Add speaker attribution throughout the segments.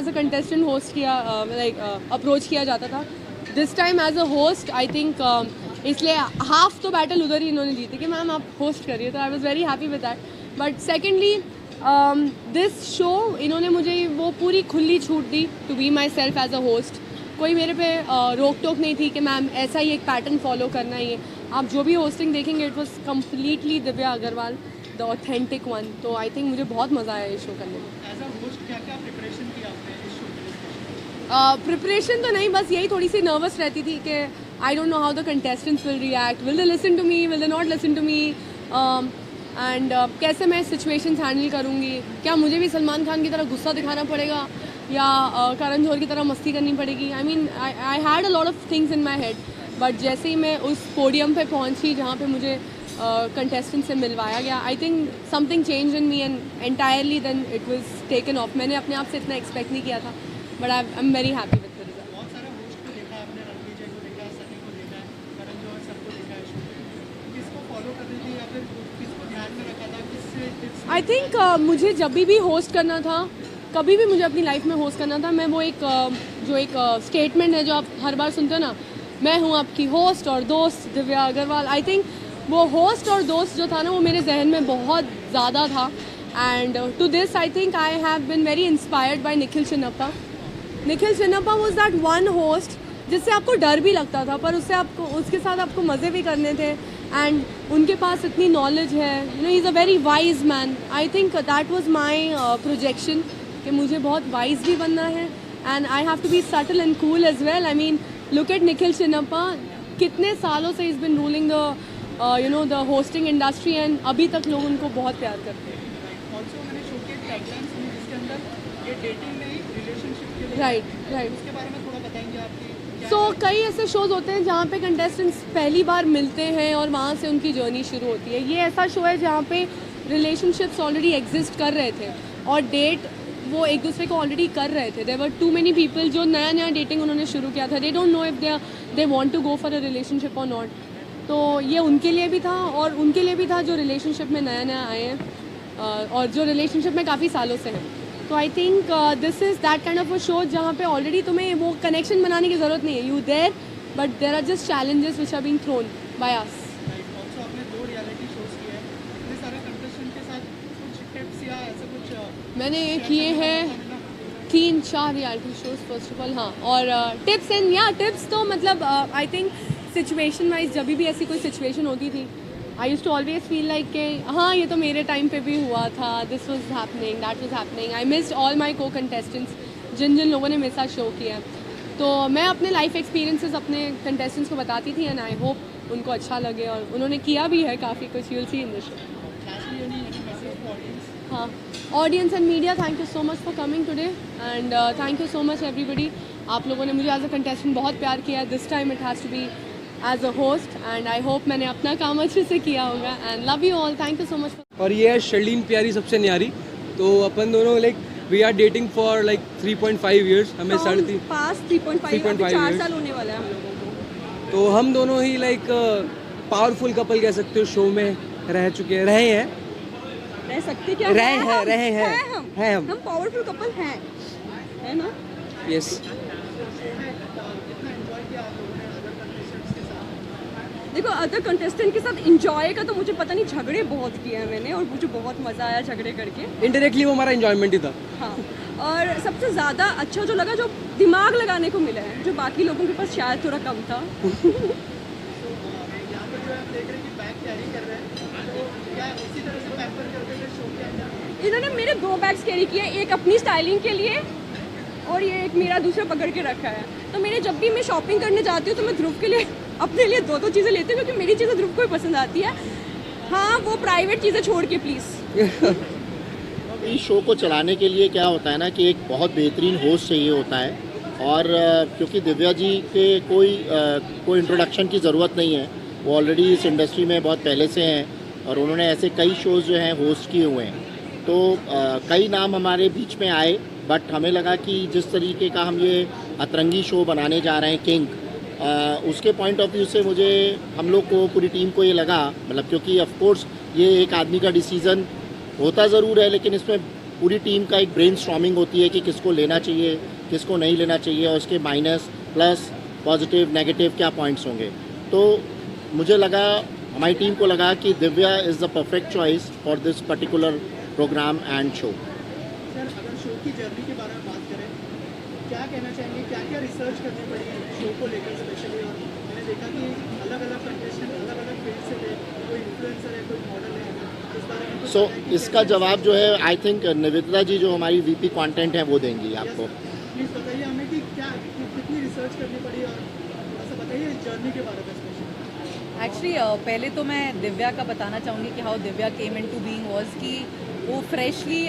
Speaker 1: As a contestant host किया, like approach किया जाता था. This time as a host I think इसलिए हाफ तो बैटल उधर ही इन्होंने जीती कि मैम आप होस्ट करिए, तो I was very happy with that. But secondly this show इन्होंने मुझे वो पूरी खुली छूट दी to be myself as a host. कोई मेरे पे रोक टोक नहीं थी कि मैम ऐसा ही एक पैटर्न फॉलो करना ही है. आप जो भी होस्टिंग देखेंगे it was completely Divya Agarwal, the authentic one. तो आई थिंक मुझे बहुत मज़ा आया ये शो करने में.
Speaker 2: एज अ होस्ट क्या क्या प्रिपरेशन की आपने इस शो के लिए?
Speaker 1: प्रिपरेशन तो नहीं, बस यही थोड़ी सी नर्वस रहती थी कि I don't know how the contestants will react, will they listen to me, will they not listen to me, and कैसे मैं सिचुएशंस हैंडल करूँगी. क्या मुझे भी सलमान खान की तरह गुस्सा दिखाना पड़ेगा या करण जौहर की तरह मस्ती करनी पड़ेगी. I mean I had a lot of things in my head. But जैसे ही मैं उस पोडियम पे पहुंची जहाँ पे मुझे कंटेस्टेंट से मिलवाया गया, I think something change in me and entirely then it was taken off. मैंने अपने आप से इतना एक्सपेक्ट नहीं किया था, but I am very happy with the result.
Speaker 2: बहुत सारे होस्ट को देखा आपने, रणवीर को देखा, सनी को देखा, करण जौहर सबको देखा है शो में. किसको फॉलो कर रही थी या फिर किसको ध्यान में रखा था, किससे टिप्स?
Speaker 1: आई थिंक मुझे जब भी होस्ट करना था, कभी भी मुझे अपनी लाइफ में होस्ट करना था, मैं वो एक जो एक स्टेटमेंट है जो आप हर बार सुनते हो ना, मैं हूँ आपकी होस्ट और दोस्त दिव्या अग्रवाल. आई थिंक वो होस्ट और दोस्त जो था ना वो मेरे जहन में बहुत ज़्यादा था. And to this I think I have been very inspired by Nikhil Chinnappa. Nikhil Chinnappa was that one host जिससे आपको डर भी लगता था, पर उससे आपको उसके साथ आपको मज़े भी करने थे. एंड उनके पास इतनी नॉलेज है, you know he is a very wise man. I think that was my projection कि मुझे बहुत वाइज भी बनना है and I have to be subtle and cool as well. I mean look at Nikhil Chinnappa, कितने सालों से is been ruling the you know the hosting industry and अभी तक लोग उनको बहुत प्यार करते हैं.
Speaker 2: ऑल्सो मैंने शो के टैगलाइन सुनी जिसके अंदर ये डेटिंग नहीं रिलेशनशिप के लिए.
Speaker 1: राइट.
Speaker 2: उसके बारे में थोड़ा बताएंगे आपकी?
Speaker 1: सो कई ऐसे शोज़ होते हैं जहाँ पे कंटेस्टेंट्स पहली बार मिलते हैं और वहाँ से उनकी जर्नी शुरू होती है. ये ऐसा शो है जहाँ पे रिलेशनशिप्स ऑलरेडी एग्जिस्ट कर रहे थे और डेट वो एक दूसरे को ऑलरेडी कर रहे थे. There were too many people जो नया नया डेटिंग उन्होंने शुरू किया था. They don't know if they want to go for a relationship और नॉट. तो ये उनके लिए भी था और उनके लिए भी था जो रिलेशनशिप में नया नया आए हैं और जो रिलेशनशिप में काफ़ी सालों से हैं. तो I think this is that kind of a show जहाँ पे ऑलरेडी तुम्हें वो कनेक्शन बनाने की ज़रूरत नहीं है. You there but there are just challenges which are being thrown by us.
Speaker 2: Also आपने 2 रियलिटी शोज किए हैं, इतने सारे कंटेस्टेंट के साथ कुछ टिप्स या ऐसा कुछ
Speaker 1: मैंने किए हैं 3-4 reality shows first of all. हाँ, और टिप्स एंड या टिप्स तो मतलब आई थिंक सिचुएशन वाइज जब भी ऐसी कोई सिचुएशन होती थी I used to always feel like कि हाँ ये तो मेरे टाइम पे भी हुआ था, this was happening, that was happening. I missed all my को कंटेस्टेंट्स जिन जिन लोगों ने मेरे साथ शो किया. तो मैं अपने लाइफ एक्सपीरियंसेस अपने कंटेस्टेंट्स को बताती थी एंड आई होप उनको अच्छा लगे और उन्होंने किया भी है काफ़ी कुछ. You will see in the show. हाँ, audience and media, thank you so much for coming today and thank you so much everybody. आप लोगों ने मुझे एज अ कंटेस्टेंट बहुत प्यार किया है. This time it has to be as a host and I hope मैंने अपना काम अच्छे से किया होगा and love you all. Thank you so much.
Speaker 3: और ये है शर्लीन प्यारी सबसे न्यारी. तो अपन दोनों like we are dating for like 3.5 years. हमें 3.5
Speaker 4: 4 साल होने वाला है हम लोगों को.
Speaker 3: तो हम दोनों ही लाइक पावरफुल कपल कह सकते हो शो में रह चुके हैं, रहे हैं,
Speaker 4: रह सकते क्या
Speaker 3: रहे हैं
Speaker 4: हम पावरफुल कपल हैं, है ना?
Speaker 3: यस.
Speaker 4: देखो अदर कंटेस्टेंट के साथ इंजॉय का तो मुझे पता नहीं, झगड़े बहुत किए हैं मैंने और मुझे बहुत मज़ा आया झगड़े करके.
Speaker 3: इनडायरेक्टली वो हमारा एंजॉयमेंट ही था.
Speaker 4: हाँ, और सबसे ज़्यादा अच्छा जो लगा जो दिमाग लगाने को मिला है जो बाकी लोगों के पास शायद थोड़ा कम था. इन्होंने मेरे 2 बैग्स कैरी किए, एक अपनी स्टाइलिंग के लिए और ये एक मेरा दूसरा पकड़ के रखा है. तो मेरे जब भी मैं शॉपिंग करने जाती हूँ तो मैं ध्रुव के लिए अपने लिए 2-2 चीज़ें लेती हूँ क्योंकि मेरी चीज़ें ध्रुव को ही पसंद आती है. हाँ, वो प्राइवेट चीज़ें छोड़ के प्लीज़.
Speaker 5: इस शो को चलाने के लिए क्या होता है ना कि एक बहुत बेहतरीन होस्ट चाहिए होता है. और क्योंकि दिव्या जी के कोई इंट्रोडक्शन की ज़रूरत नहीं है, वो ऑलरेडी इस इंडस्ट्री में बहुत पहले से हैं और उन्होंने ऐसे कई शोज़ जो हैं होस्ट किए हुए हैं. तो कई नाम हमारे बीच में आए, बट हमें लगा कि जिस तरीके का हम ये अतरंगी शो बनाने जा रहे हैं किंग, उसके पॉइंट ऑफ व्यू से मुझे हम लोग को पूरी टीम को ये लगा, मतलब क्योंकि ऑफ कोर्स ये एक आदमी का डिसीज़न होता ज़रूर है लेकिन इसमें पूरी टीम का एक ब्रेनस्टॉर्मिंग होती है कि किसको लेना चाहिए, किसको नहीं लेना चाहिए, और उसके माइनस प्लस पॉजिटिव नेगेटिव क्या पॉइंट्स होंगे। तो मुझे लगा, हमारी टीम को लगा कि Divya is the perfect choice for this particular programme and show.
Speaker 2: Sir अगर शो की जर्नी के बारे में बात करें, क्या कहना चाहेंगे, क्या क्या रिसर्च करनी पड़ी शो को लेकर स्पेशली? और मैंने देखा कि अलग अलग कंटेस्टेंट अलग अलग फील्ड से थे, कोई इन्फ्लुएंसर है, कोई मॉडल है, इस बारे में कुछ
Speaker 5: सो
Speaker 2: बताएं कि
Speaker 5: इसका जवाब जो है आई थिंक निवेदिता जी जो हमारी वीपी कंटेंट है वो देंगी आपको।
Speaker 2: प्लीज़ बताइए हमें कि क्या कितनी रिसर्च करनी पड़ी, और थोड़ा सा बताइए इस जर्नी के बारे में स्पेशली।
Speaker 6: एक्चुअली पहले तो मैं दिव्या का बताना चाहूँगी कि how Divya came into being was कि वो फ्रेशली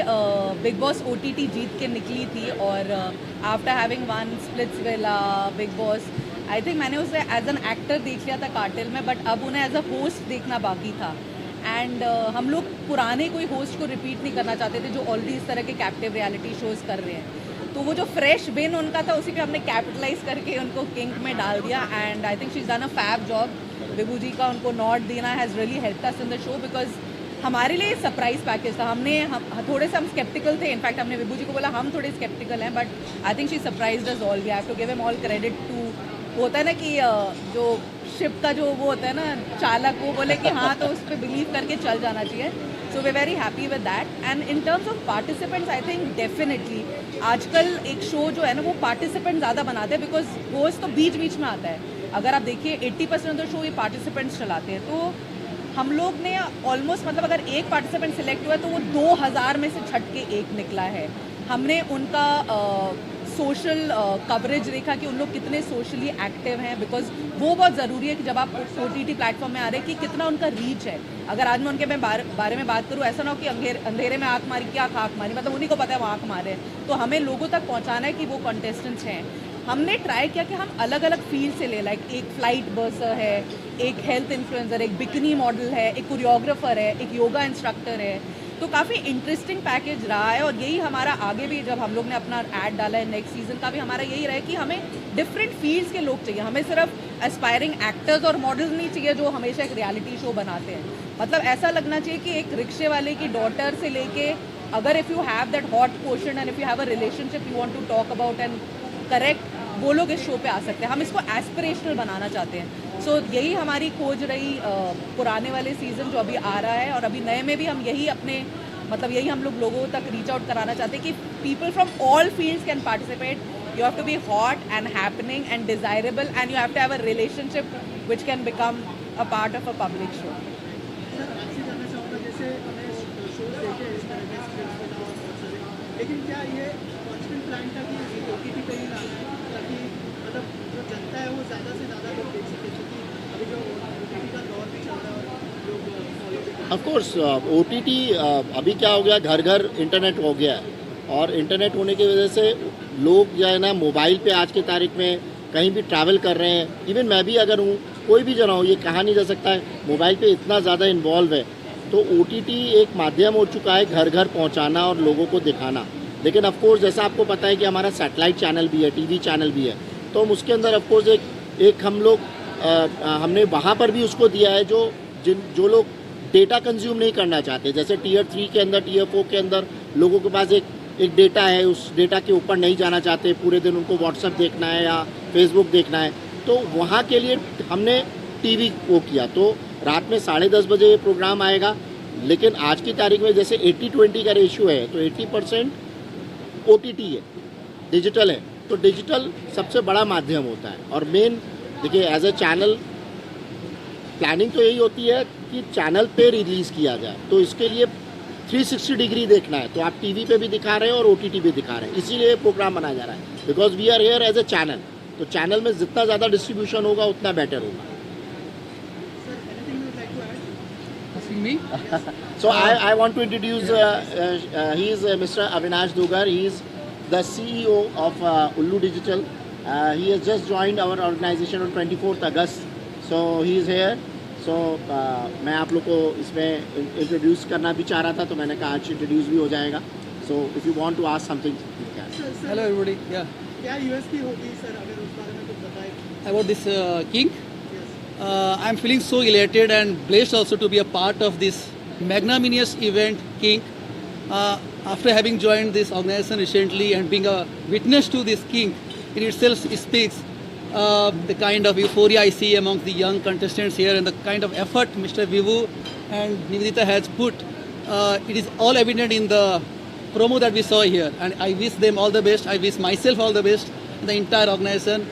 Speaker 6: बिग बॉस OTT जीत के निकली थी, और after having one Splitsvilla Bigg Boss, I think मैंने उसे एज एन एक्टर देख लिया था कार्टेल में, बट अब उन्हें एज अ होस्ट देखना बाकी था। एंड हम लोग पुराने कोई होस्ट को रिपीट नहीं करना चाहते थे जो ऑलरेडी इस तरह के कैप्टिव रियलिटी शोज़ कर रहे हैं। तो वो जो फ्रेश बिन उनका था उसी पे हमने कैपिटलाइज करके उनको किंग में डाल दिया, and I think she is done a fab job. Vibhu ji का उनको नॉट देना has really helped us in the show, because हमारे लिए सरप्राइज पैकेज था। हम थोड़े से हम स्केप्टिकल थे, इनफैक्ट हमने विभू जी को बोला हम थोड़े स्केप्टिकल हैं, but I think she surprised us all. We have to give him all credit to, होता है ना कि जो शिप का जो वो होता है ना चालक, वो बोले कि हाँ तो उस पर बिलीव करके चल जाना चाहिए। So we very happy with that. And in terms of participants, I think definitely आजकल एक शो जो है ना वो पार्टिसिपेंट ज़्यादा बनाते हैं, बिकॉज होस्ट तो बीच बीच में आता है। अगर आप देखिए 80% ऑफ द शो ये पार्टिसिपेंट्स चलाते हैं, तो हम लोग ने ऑलमोस्ट मतलब अगर एक पार्टिसिपेंट सिलेक्ट हुआ है तो वो 2000 में से छट के एक निकला है। हमने उनका सोशल कवरेज देखा कि उन लोग कितने सोशली एक्टिव हैं, बिकॉज वो बहुत ज़रूरी है कि जब आप OTT प्लेटफॉर्म में आ रहे हैं कि कितना उनका रीच है। अगर आज मैं उनके बारे में बात करूँ, ऐसा ना हो कि अंधेरे में आँख मारी, क्या आँख मारी, मतलब उन्हीं को पता है वो आँख मारे हैं। तो हमें लोगों तक पहुँचाना है कि वो कंटेस्टेंट्स हैं। हमने ट्राई किया कि हम अलग अलग फील्ड से ले, लाइक एक फ्लाइट बर्सर है, एक हेल्थ इन्फ्लुएंसर, एक बिकनी मॉडल है, एक कोरियोग्राफर है, एक योगा इंस्ट्रक्टर है। तो काफ़ी इंटरेस्टिंग पैकेज रहा है, और यही हमारा आगे भी जब हम लोग ने अपना ऐड डाला है नेक्स्ट सीज़न का भी हमारा यही रहा है कि हमें डिफरेंट फील्ड्स के लोग चाहिए। हमें सिर्फ एस्पायरिंग एक्टर्स और मॉडल्स नहीं चाहिए जो हमेशा एक रियलिटी शो बनाते हैं। मतलब ऐसा लगना चाहिए कि एक रिक्शे वाले की डॉटर से लेके, अगर if you have that hot question and if you have a relationship you want to talk about and correct, वो लोग इस शो पे आ सकते हैं। हम इसको एस्पिरेशनल बनाना चाहते हैं। सो यही हमारी खोज रही पुराने वाले सीज़न जो अभी आ रहा है, और अभी नए में भी हम यही अपने मतलब यही हम लोग लोगों तक रीच आउट कराना चाहते हैं कि people from all fields can participate. You have to be hot and happening and desirable, and you have to have a relationship which can become a part of a public show.
Speaker 2: Sir आपसे जानना चाहूँगा, जैसे हमने shows देखे इस तरह के scripts में और बहुत सारे, लेकिन क्या ये कॉन्स्टेंट प्लान था कि OTT पे ही लाना है, ताकि मतलब जो जनता है वो ज़्यादा से ज़्यादा लोग देख सके, क्योंकि अभी जो OTT का दौर भी चल रहा है और लोग फॉलो भी कर रहे हैं।
Speaker 5: ऑफ कोर्स OTT अभी क्या हो गया, घर घर इंटरनेट हो गया है, और इंटरनेट होने की वजह से लोग जो है ना मोबाइल पे आज की तारीख में कहीं भी ट्रैवल कर रहे हैं। इवन मैं भी अगर हूँ, कोई भी जना हो, ये कहा नहीं जा सकता है, मोबाइल पे इतना ज़्यादा इन्वॉल्व है। तो OTT एक माध्यम हो चुका है घर घर पहुँचाना और लोगों को दिखाना। लेकिन ऑफ कोर्स जैसा आपको पता है कि हमारा सैटेलाइट चैनल भी है, TV चैनल भी है, तो हम उसके अंदर ऑफ कोर्स एक हम लोग हमने वहाँ पर भी उसको दिया है जो लोग डेटा कंज्यूम नहीं करना चाहते। जैसे Tier 3 के अंदर, Tier 4 के अंदर लोगों के पास एक डेटा है, उस डेटा के ऊपर नहीं जाना चाहते, पूरे दिन उनको WhatsApp देखना है या Facebook देखना है, तो वहाँ के लिए हमने TV वो किया। तो रात में 10:30 बजे ये प्रोग्राम आएगा। लेकिन आज की तारीख में जैसे 80-20 का रेशियो है, तो 80% OTT है, डिजिटल है। तो डिजिटल सबसे बड़ा माध्यम होता है। और मेन देखिए, एज ए चैनल प्लानिंग तो यही होती है कि चैनल पे रिलीज़ किया जाए, तो इसके लिए 360 डिग्री देखना है, तो आप TV पे भी दिखा रहे हैं और OTT भी दिखा रहे हैं, इसीलिए प्रोग्राम बनाया जा रहा है। Because we are here as a channel, तो चैनल में जितना ज़्यादा डिस्ट्रीब्यूशन होगा उतना बेटर होगा।
Speaker 2: Sir, anything you would like to add?
Speaker 3: Asking me?
Speaker 5: So I want to introduce, he is Mr. Avinash Dugar. He is the CEO of Ullu Digital. He has just joined our organization on 24th August. So he is here. So मैं आप लोग को इसमें introduce करना भी चाह रहा था, तो मैंने कहा आज इंट्रोड्यूस भी हो जाएगा। So if you want to ask something, you can.
Speaker 2: Sir,
Speaker 3: Hello everybody. Yeah.
Speaker 2: क्या USP होगी सर, अगर उस बारे में कुछ बताएं?
Speaker 3: About this king,
Speaker 2: Yes.
Speaker 3: I'm feeling so elated and blessed also to be a part of this magnanimous event, King.
Speaker 7: after having joined this organization recently and being a witness to this kink, it itself speaks the kind of euphoria I see among the young contestants here and the kind of effort Mr. Vivu and Nivedita has put. It is all evident in the promo that we saw here, and I wish them all the best. I wish myself all the best and the entire organization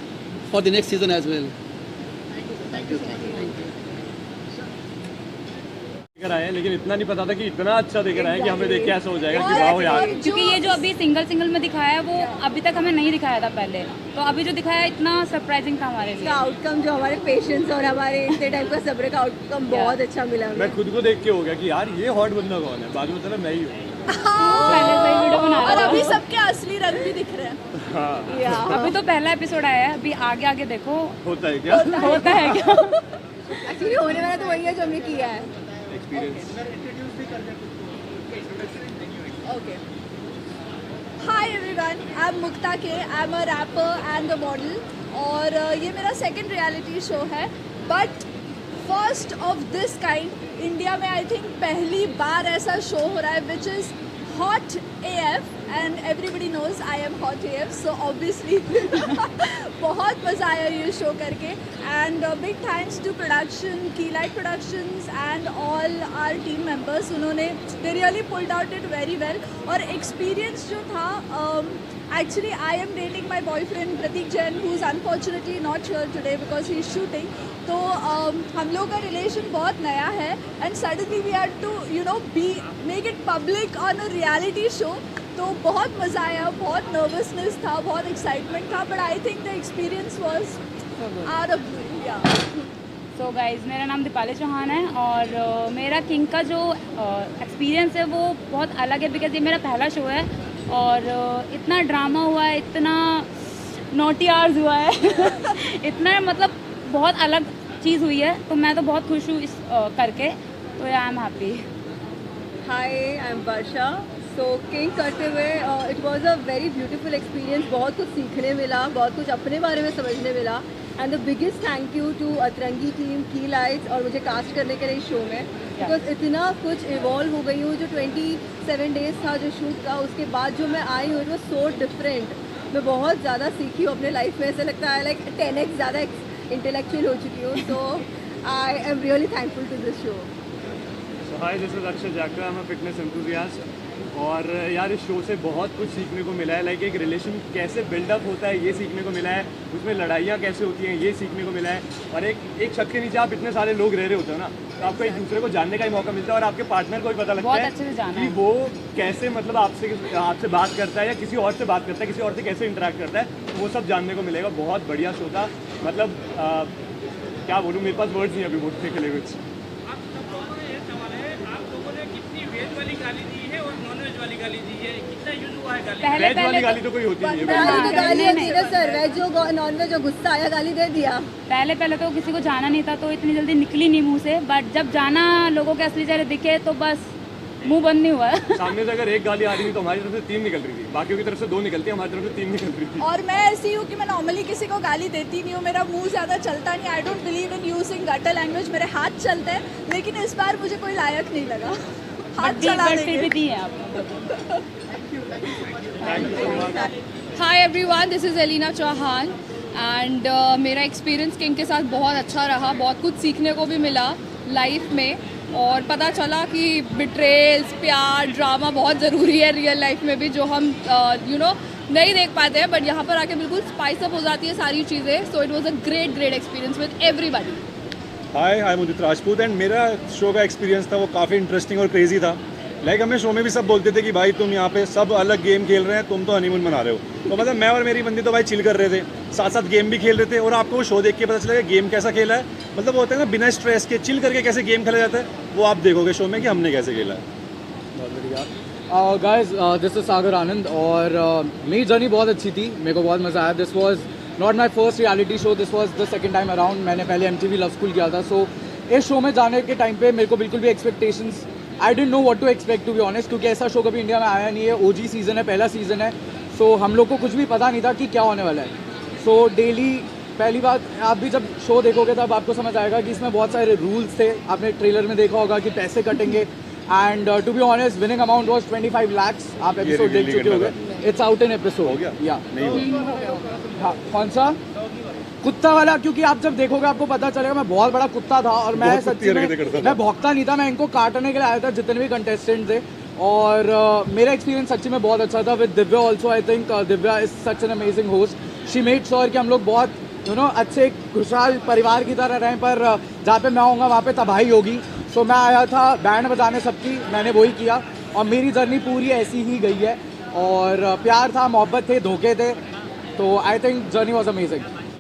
Speaker 7: for the next season as well.
Speaker 8: देकर आए हैं, लेकिन इतना नहीं पता था कि इतना अच्छा देकर आए कि हमें देख के ऐसा हो जाएगा कि वाह यार।
Speaker 9: क्योंकि ये जो अभी सिंगल में दिखाया है वो अभी तक हमें नहीं दिखाया था पहले, तो अभी जो दिखाया है इतना सरप्राइजिंग था हमारे लिए।
Speaker 4: आउटकम जो हमारे पेशेंस और हमारे इतने टाइम का सब्र का आउटकम बहुत अच्छा मिला
Speaker 8: मैं खुद को देख के हो गया कि यार ये हॉट बंदा कौन है, बाद में पता मैं ही हूँ।
Speaker 9: पहले से वीडियो बना
Speaker 4: और
Speaker 9: रहा
Speaker 4: अभी
Speaker 9: था।
Speaker 4: सबके असली रंग भी दिख रहे हैं।
Speaker 8: हाँ
Speaker 9: अभी तो पहला एपिसोड आया है, अभी आगे आगे देखो
Speaker 8: होता है क्या
Speaker 9: होता है क्या।
Speaker 4: एक्चुअली होने वाला तो वही है जो हमने किया है।
Speaker 8: Experience.
Speaker 4: Okay. Hi everyone, I'm Mukta K. I'm a rapper and a model. और ये मेरा सेकंड रियलिटी शो है, but first of this kind India में आई थिंक पहली बार ऐसा शो हो रहा है which is hot AF and everybody knows I am hot AF, so obviously बहुत मज़ा आया ये शो करके। And big thanks to production, की light productions and all our team members. उन्होंने they really pulled out it very well. और experience जो था, actually I am dating my boyfriend Prateek Jain, who is unfortunately not here today because he is shooting. तो हम लोग का relation बहुत नया है and suddenly we had to be make it public on a reality show. तो बहुत मज़ा आया, बहुत नर्वसनेस था, बहुत एक्साइटमेंट था, but I think the experience was out of या।
Speaker 9: सो गाइज, मेरा नाम दीपाली चौहान है और मेरा किंग का जो एक्सपीरियंस है वो बहुत अलग है, बिकॉज ये मेरा पहला शो है और इतना ड्रामा हुआ है, इतना नोटी आवर्स हुआ है इतना मतलब बहुत अलग चीज़ हुई है, तो मैं तो बहुत खुश हूँ इस करके, तो I am happy.
Speaker 4: Hi, I am Varsha. So king करते हुए it was a very beautiful experience. बहुत कुछ सीखने मिला, बहुत कुछ अपने बारे में समझने मिला। And the biggest thank you to Atrangi team, की लाइट्स और मुझे कास्ट करने के लिए इस शो में, बिकॉज इतना कुछ इवॉल्व हो गई हूँ। जो 27 डेज था जो शूट था, उसके बाद जो मैं आई हूँ, इट वॉज सो डिफरेंट। मैं बहुत ज़्यादा सीखी हूँ अपने लाइफ में, ऐसा लगता है लाइक 10x ज़्यादा इंटेलेक्चुअल हो चुकी हूँ। तो I am really thankful to this show.
Speaker 8: Hi, this is Akshay Jakar, I am a fitness enthusiast. और यार इस शो से बहुत कुछ सीखने को मिला है। लाइक एक रिलेशन कैसे बिल्डअप होता है ये सीखने को मिला है, उसमें लड़ाइयाँ कैसे होती हैं ये सीखने को मिला है। और एक छत के नीचे आप इतने सारे लोग रह रहे होते हो ना, तो आपको एक दूसरे को जानने का ही मौका मिलता है और आपके पार्टनर को भी पता लगता है कि वो कैसे मतलब आपसे बात करता है या किसी और से बात करता है, किसी और से कैसे इंटरेक्ट करता है, तो वो सब जानने को मिलेगा। बहुत बढ़िया शो था, मतलब क्या बोलूँ, मेरे पास वर्ड्स नहीं अभी बोलने के लिए कुछ। वेज वाली गाली तो कोई होती नहीं है।
Speaker 4: गाली होती है सर, वेज जो नॉन वेज जो गुस्सा आया गाली दे दिया।
Speaker 9: पहले तो किसी को जाना नहीं था, तो इतनी जल्दी निकली नहीं मुंह से, बट जब जाना लोगों के असली चेहरे दिखे तो बस मुंह बंद नहीं हुआ
Speaker 8: सामने से अगर एक गाली आ रही थी तो हमारी तरफ से 3 निकल रही थी, बाकियों की तरफ से 2 निकलती है, हमारी तरफ से 3 निकल रही थी।
Speaker 4: और मैं ऐसी हूँ कि मैं नॉर्मली किसी को गाली देती नहीं हूँ, मेरा मुंह ज़्यादा चलता नहीं। I don't believe in using gutter language, मेरे हाथ चलते हैं, लेकिन इस बार मुझे कोई लायक नहीं लगा हाथ चलाने
Speaker 9: फिर भी दी है आप।
Speaker 1: Hi everyone, this is Elina Chauhan and मेरा एक्सपीरियंस किंग के साथ बहुत अच्छा रहा। बहुत कुछ सीखने को भी मिला लाइफ में और पता चला कि बिट्रेल्स, प्यार, ड्रामा बहुत ज़रूरी है रियल लाइफ में भी, जो हम नहीं देख पाते हैं, बट यहाँ पर आके बिल्कुल स्पाइस अप हो जाती है सारी चीज़ें। So it was a great experience with everybody.
Speaker 10: Hi, I am Udit Rajput and मेरा शो का एक्सपीरियंस था वो काफ़ी इंटरेस्टिंग और क्रेजी था। लाइक हमें शो में भी सब बोलते थे कि भाई तुम यहाँ पे सब अलग गेम खेल रहे हैं, तुम तो हनीमून मना रहे हो। तो मतलब मैं और मेरी बंदी तो भाई चिल कर रहे थे, साथ साथ गेम भी खेल रहे थे। और आपको वो शो देख के पता चलेगा गेम कैसा खेला है, मतलब वो होता है ना बिना स्ट्रेस के चिल करके कैसे गेम खेला जाता है, वो आप देखोगे शो में कि हमने कैसे खेला है।
Speaker 3: बहुत बढ़िया। गाइस, दिस इज सागर आनंद और मेरी जर्नी बहुत अच्छी थी, मेरे को बहुत मज़ा आया। This was not my first reality show, this was the second time around. मैंने पहले MTV लव स्कूल किया था। सो इस शो में जाने के टाइम पे मेरे को बिल्कुल भी expectations, I didn't know what to expect to be honest, क्योंकि ऐसा शो कभी इंडिया में आया नहीं है। OG सीज़न है, पहला सीज़न है, सो हम लोग को कुछ भी पता नहीं था कि क्या होने वाला है। सो डेली, पहली बात, आप भी जब शो देखोगे तब आपको समझ आएगा कि इसमें बहुत सारे रूल्स थे। आपने ट्रेलर में देखा होगा कि पैसे कटेंगे, and to be honest winning amount was 25 lakhs. आप एपिसोड देख चुके होंगे. It's out in episode.
Speaker 10: हो गया?
Speaker 3: या
Speaker 10: नहीं हुआ.
Speaker 3: हाँ, कौन सा कुत्ता वाला? क्योंकि आप जब देखोगे आपको पता चलेगा मैं बहुत बड़ा कुत्ता था और मैं
Speaker 10: बहुत
Speaker 3: सच्ची
Speaker 10: कुत्ती
Speaker 3: में
Speaker 10: हरकतें करता था.
Speaker 3: मैं भौंकता नहीं था. मैं इनको काटने के लिए आया था जितने भी कंटेस्टेंट थे. और मेरा एक्सपीरियंस सच्ची में बहुत अच्छा था with Divya also. I think Divya is such an amazing host. She made sure कि हम लोग बहुत अच्छे खुशहाल परिवार की तरह रहें. पर जहाँ पे मैं आऊँगा वहाँ पे तबाही होगी. सो मैं आया था बैंड बजाने सबकी, मैंने वही किया और मेरी जर्नी पूरी ऐसी ही गई है. और प्यार था, मोहब्बत थे, धोखे थे. तो I think journey was amazing.